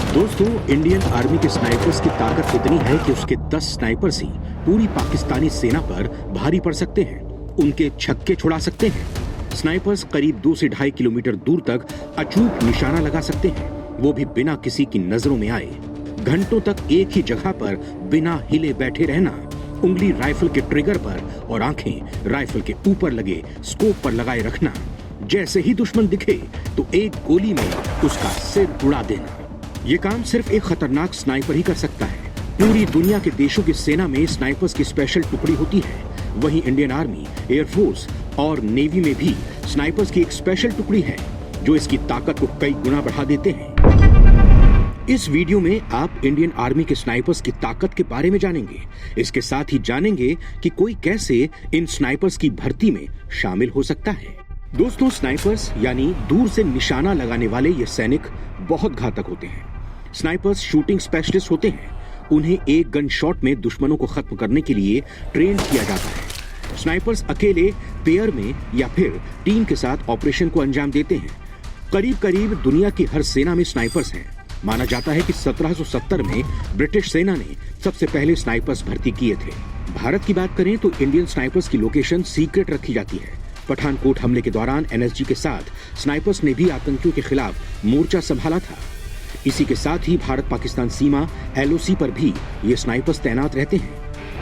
दोस्तों, Indian army के snipers की ताकत इतनी है कि उसके 10 स्नाइपर्स ही पूरी पाकिस्तानी सेना पर भारी पड़ सकते हैं। उनके छक्के छुड़ा सकते हैं। स्नाइपर्स करीब 2 से 2.5 किलोमीटर दूर तक अचूक निशाना लगा सकते हैं, वो भी बिना किसी की नजरों में आए। घंटों तक एक ही जगह पर बिना हिले बैठे रहना, उंगली राइफल के ट्रिगर पर और आंखें राइफल के ऊपर लगे स्कोप पर लगाए रखना। जैसे ही दुश्मन दिखे तो एक गोली में उसका सिर उड़ा देना। ये काम सिर्फ एक खतरनाक स्नाइपर ही कर सकता है। पूरी दुनिया के देशों की सेना में स्नाइपर्स की स्पेशल टुकड़ी होती है। वहीं इंडियन आर्मी, एयरफोर्स और नेवी में भी स्नाइपर्स की एक स्पेशल टुकड़ी है जो इसकी ताकत को कई गुना बढ़ा देते हैं। इस वीडियो में आप इंडियन आर्मी के स्नाइपर्स की ताकत के बारे में जानेंगे। इसके साथ ही जानेंगे कि कोई कैसे इन स्नाइपर्स की भर्ती में शामिल हो सकता है। दोस्तों, स्नाइपर्स यानी दूर से निशाना लगाने वाले ये सैनिक बहुत घातक होते हैं। स्नाइपर्स शूटिंग स्पेशलिस्ट होते हैं। उन्हें एक गन शॉट में दुश्मनों को खत्म करने के लिए ट्रेन किया जाता है। स्नाइपर्स अकेले, पेयर में या फिर टीम के साथ ऑपरेशन को अंजाम देते हैं। करीब करीब दुनिया की हर सेना में स्नाइपर्स हैं। माना जाता है कि 1770 में ब्रिटिश सेना ने सबसे पहले स्नाइपर्स भर्ती किए थे। भारत की बात करें तो इंडियन स्नाइपर्स की लोकेशन सीक्रेट रखी जाती है। पठानकोट हमले के दौरान एनएसजी के साथ स्नाइपर्स ने भी आतंकियों के खिलाफ मोर्चा संभाला था। इसी के साथ ही भारत पाकिस्तान सीमा एलओसी पर भी ये स्नाइपर्स तैनात रहते हैं।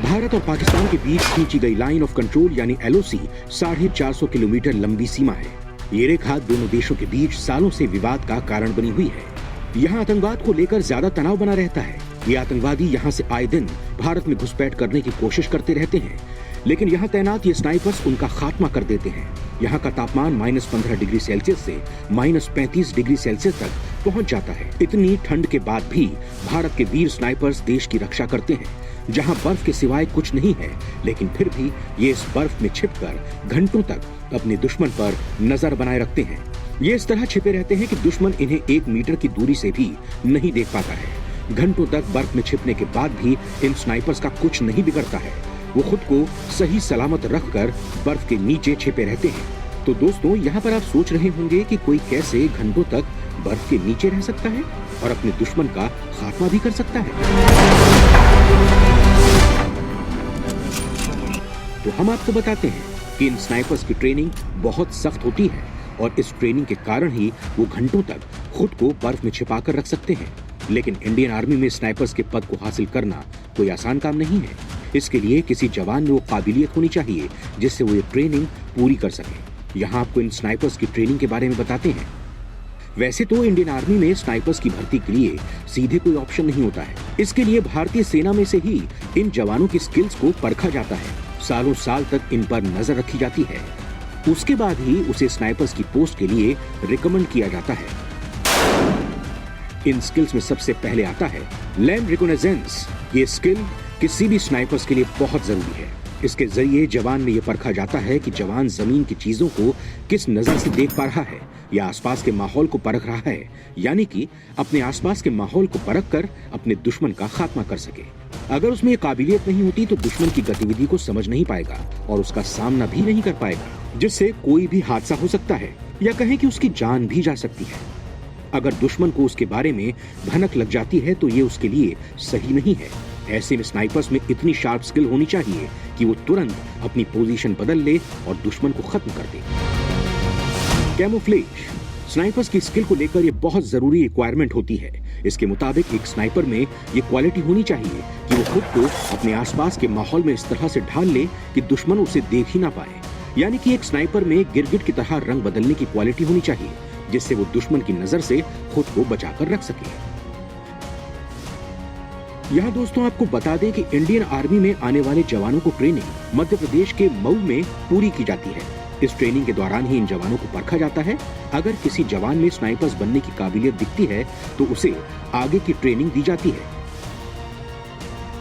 भारत और पाकिस्तान के बीच खींची गई लाइन ऑफ कंट्रोल यानी एलओसी 450 किलोमीटर लंबी सीमा है। ये रेखा दोनों देशों के बीच सालों से विवाद का कारण बनी हुई है। यहाँ आतंकवाद को लेकर ज्यादा तनाव बना रहता है। ये आतंकवादी यहाँ से आए दिन भारत में घुसपैठ करने की कोशिश करते रहते हैं, लेकिन यहाँ तैनात ये स्नाइपर्स उनका खात्मा कर देते हैं। यहाँ का तापमान -15 डिग्री सेल्सियस से -35 डिग्री सेल्सियस तक पहुँच जाता है। इतनी ठंड के बाद भी भारत के वीर स्नाइपर्स देश की रक्षा करते हैं। जहाँ बर्फ के सिवाय कुछ नहीं है, लेकिन फिर भी ये इस बर्फ में छिपकर घंटों तक अपने दुश्मन पर नजर बनाए रखते हैं। ये इस तरह छिपे रहते हैं कि दुश्मन इन्हें 1 मीटर की दूरी से भी नहीं देख पाता है। घंटों तक बर्फ में छिपने के बाद भी इन स्नाइपर्स का कुछ नहीं बिगड़ता है। वो खुद को सही सलामत रखकर बर्फ के नीचे छिपे रहते हैं। तो दोस्तों, यहाँ पर आप सोच रहे होंगे कि कोई कैसे घंटों तक बर्फ के नीचे रह सकता है और अपने दुश्मन का खात्मा भी कर सकता है। तो हम आपको बताते हैं कि इन स्नाइपर्स की ट्रेनिंग बहुत सख्त होती है और इस ट्रेनिंग के कारण ही वो घंटों तक खुद को बर्फ में छिपा कर रख सकते हैं। लेकिन इंडियन आर्मी में स्नाइपर्स के पद को हासिल करना कोई आसान काम नहीं है। इसके लिए किसी जवान में वो काबिलियत होनी चाहिए जिससे वो ये ट्रेनिंग पूरी कर सके। यहाँ आपको इन स्नाइपर्स की ट्रेनिंग के बारे में बताते हैं। वैसे तो इंडियन आर्मी में स्नाइपर्स की भर्ती के लिए सीधे कोई ऑप्शन नहीं होता है। इसके लिए भारतीय सेना में से ही इन जवानों की स्किल्स को परखा जाता है। सालों साल तक इन पर नजर रखी जाती है। उसके बाद ही उसे स्नाइपर्स की पोस्ट के लिए रिकमेंड किया जाता है। इन स्किल्स में सबसे पहले आता है लैंड रिकॉग्निजेंस। ये स्किल किसी भी स्नाइपर्स के लिए बहुत जरूरी है। इसके जरिए जवान में यह परखा जाता है कि जवान जमीन की चीजों को किस नजर से देख पा रहा है या आसपास के माहौल को परख रहा है, यानी कि अपने आसपास के माहौल को परख कर अपने दुश्मन का खात्मा कर सके। अगर उसमें ये काबिलियत नहीं होती तो दुश्मन की गतिविधि को समझ नहीं पाएगा और उसका सामना भी नहीं कर पाएगा, जिससे कोई भी हादसा हो सकता है या कहें कि उसकी जान भी जा सकती है। अगर दुश्मन को उसके बारे में भनक लग जाती है तो ये उसके लिए सही नहीं है। ऐसे में स्नाइपर्स में इतनी शार्प स्किल होनी चाहिए कि वो तुरंत अपनी पोजीशन बदल ले और दुश्मन को खत्म कर दे। कैमोफ्लेज स्नाइपर्स की स्किल को लेकर ये बहुत जरूरी रिक्वायरमेंट होती है। इसके मुताबिक एक स्नाइपर में ये क्वालिटी होनी चाहिए कि वो खुद को अपने आसपास के माहौल में इस तरह से ढाल ले कि दुश्मन उसे देख ही ना पाए। यानी कि एक स्नाइपर में गिरगिट की तरह रंग बदलने की क्वालिटी होनी चाहिए, जिससे वो दुश्मन की नजर से खुद को बचाकर रख सके। यहाँ दोस्तों आपको बता दें कि इंडियन आर्मी में आने वाले जवानों को ट्रेनिंग मध्य प्रदेश के मऊ में पूरी की जाती है। इस ट्रेनिंग के दौरान ही इन जवानों को परखा जाता है। अगर किसी जवान में स्नाइपर्स बनने की काबिलियत दिखती है तो उसे आगे की ट्रेनिंग दी जाती है।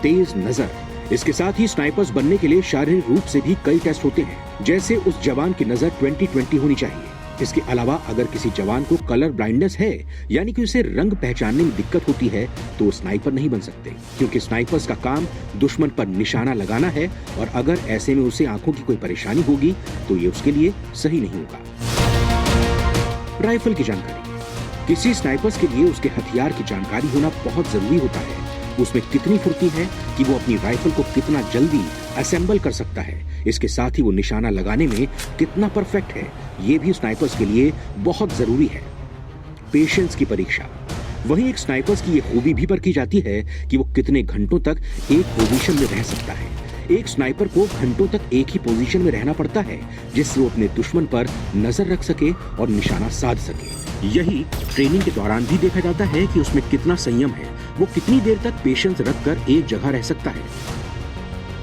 तेज नजर, इसके साथ ही स्नाइपर्स बनने के लिए शारीरिक रूप से भी कई टेस्ट होते हैं, जैसे उस जवान की नजर 20/20 होनी चाहिए। इसके अलावा अगर किसी जवान को कलर ब्लाइंडनेस है, यानी कि उसे रंग पहचानने में दिक्कत होती है, तो वो स्नाइपर नहीं बन सकते, क्योंकि स्नाइपर्स का काम दुश्मन पर निशाना लगाना है और अगर ऐसे में उसे आंखों की कोई परेशानी होगी तो ये उसके लिए सही नहीं होगा। राइफल की जानकारी, किसी स्नाइपर्स के लिए उसके हथियार की जानकारी होना बहुत जरूरी होता है। उसमें कितनी फुर्ती है कि वो अपनी राइफल को कितना जल्दी असेंबल कर सकता है। इसके साथ ही वो निशाना लगाने में कितना परफेक्ट है, ये भी स्नाइपर्स के लिए बहुत जरूरी है। पेशेंस की परीक्षा। वहीं एक स्नाइपर्स की ये खूबी भी परखी जाती है कि वो कितने घंटों तक एक पोजीशन में रह सकता है। एक स्नाइपर को घंटों तक एक ही पोजीशन में रहना पड़ता है, जिससे वो अपने दुश्मन पर नजर रख सके और निशाना साध सके। यही ट्रेनिंग के दौरान भी देखा जाता है कि उसमें कितना संयम है, वो कितनी देर तक पेशेंस रखकर एक जगह रह सकता है।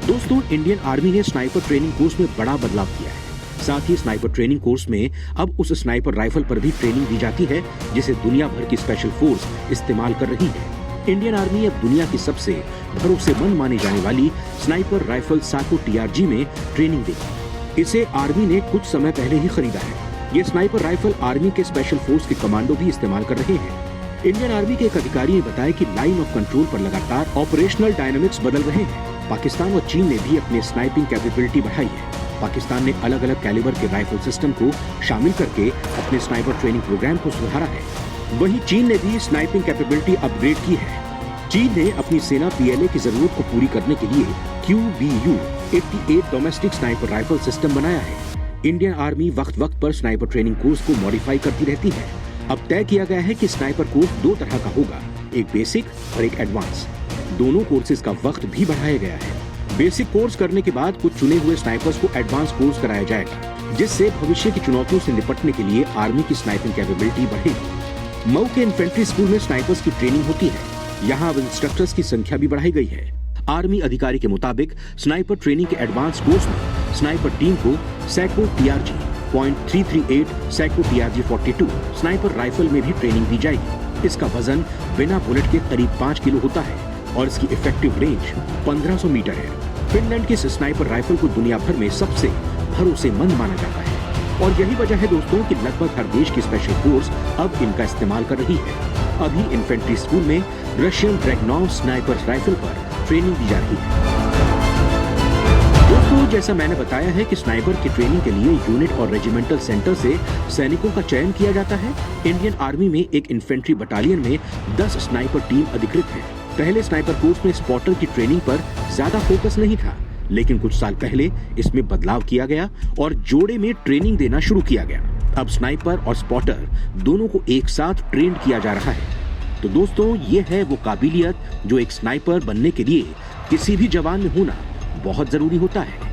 दोस्तों, इंडियन आर्मी ने स्नाइपर ट्रेनिंग कोर्स में बड़ा बदलाव किया है। साथ ही स्नाइपर ट्रेनिंग कोर्स में अब उस स्नाइपर राइफल पर भी ट्रेनिंग दी जाती है जिसे दुनिया भर की स्पेशल फोर्स इस्तेमाल कर रही है। इंडियन आर्मी अब दुनिया की सबसे भरोसेमंद मानी जाने वाली स्नाइपर राइफल साको टीआरजी में ट्रेनिंग देगी। इसे आर्मी ने कुछ समय पहले ही खरीदा है। ये स्नाइपर राइफल आर्मी के स्पेशल फोर्स के कमांडो भी इस्तेमाल कर रहे हैं। इंडियन आर्मी के एक अधिकारी ने बताया कि लाइन ऑफ कंट्रोल पर लगातार ऑपरेशनल डायनामिक्स बदल रहे हैं। पाकिस्तान और चीन ने भी अपनी स्नाइपिंग कैपेबिलिटी बढ़ाई है। पाकिस्तान ने अलग अलग कैलिबर के राइफल सिस्टम को शामिल करके अपने स्नाइपर ट्रेनिंग प्रोग्राम को सुधारा है। वहीं चीन ने भी स्नाइपिंग कैपेबिलिटी अपग्रेड की है। चीन ने अपनी सेना पीएलए की जरूरत को पूरी करने के लिए QBU-88 domestic sniper rifle system बनाया है। इंडियन आर्मी वक्त वक्त पर स्नाइपर ट्रेनिंग कोर्स को मॉडिफाई करती रहती है। अब तय किया गया है कि स्नाइपर कोर्स 2 तरह का होगा, एक बेसिक और एक एडवांस। दोनों कोर्सेज का वक्त भी बढ़ाया गया है। बेसिक कोर्स करने के बाद कुछ चुने हुए स्नाइपर्स को एडवांस कोर्स कराया जाएगा, जिससे भविष्य की चुनौतियों से निपटने के लिए आर्मी की स्नाइपिंग कैपेबिलिटी बढ़ेगी। मऊ के इन्फेंट्री स्कूल में स्नाइपर्स की ट्रेनिंग होती है। यहाँ अब इंस्ट्रक्टर्स की संख्या भी बढ़ाई गई है। आर्मी अधिकारी के मुताबिक स्नाइपर ट्रेनिंग के एडवांस कोर्स में स्नाइपर टीम को psycho TRG .338 psycho TRG 42 sniper rifle में भी ट्रेनिंग दी जाएगी। इसका वजन बिना बुलेट के करीब 5 किलो होता है और इसकी इफेक्टिव रेंज 1500 मीटर है। फिनलैंड की स्नाइपर राइफल को दुनिया भर में सबसे भरोसेमंद माना जाता है और यही वजह है दोस्तों कि लगभग हर देश की स्पेशल फोर्स अब इनका इस्तेमाल कर रही है। अभी इन्फेंट्री स्कूल में रशियन ड्रैगनोव स्नाइपर राइफल पर ट्रेनिंग दी जा रही है। दोस्तों, जैसा मैंने बताया है कि स्नाइपर की ट्रेनिंग के लिए यूनिट और रेजिमेंटल सेंटर से सैनिकों का चयन किया जाता है। इंडियन आर्मी में एक इन्फेंट्री बटालियन में 10 स्नाइपर टीम अधिकृत है। पहले स्नाइपर कोर्स में स्पॉटर की ट्रेनिंग पर ज्यादा फोकस नहीं था, लेकिन कुछ साल पहले इसमें बदलाव किया गया और जोड़े में ट्रेनिंग देना शुरू किया गया। अब स्नाइपर और स्पॉटर दोनों को एक साथ ट्रेन किया जा रहा है। तो दोस्तों, ये है वो काबिलियत जो एक स्नाइपर बनने के लिए किसी भी जवान में होना बहुत जरूरी होता है।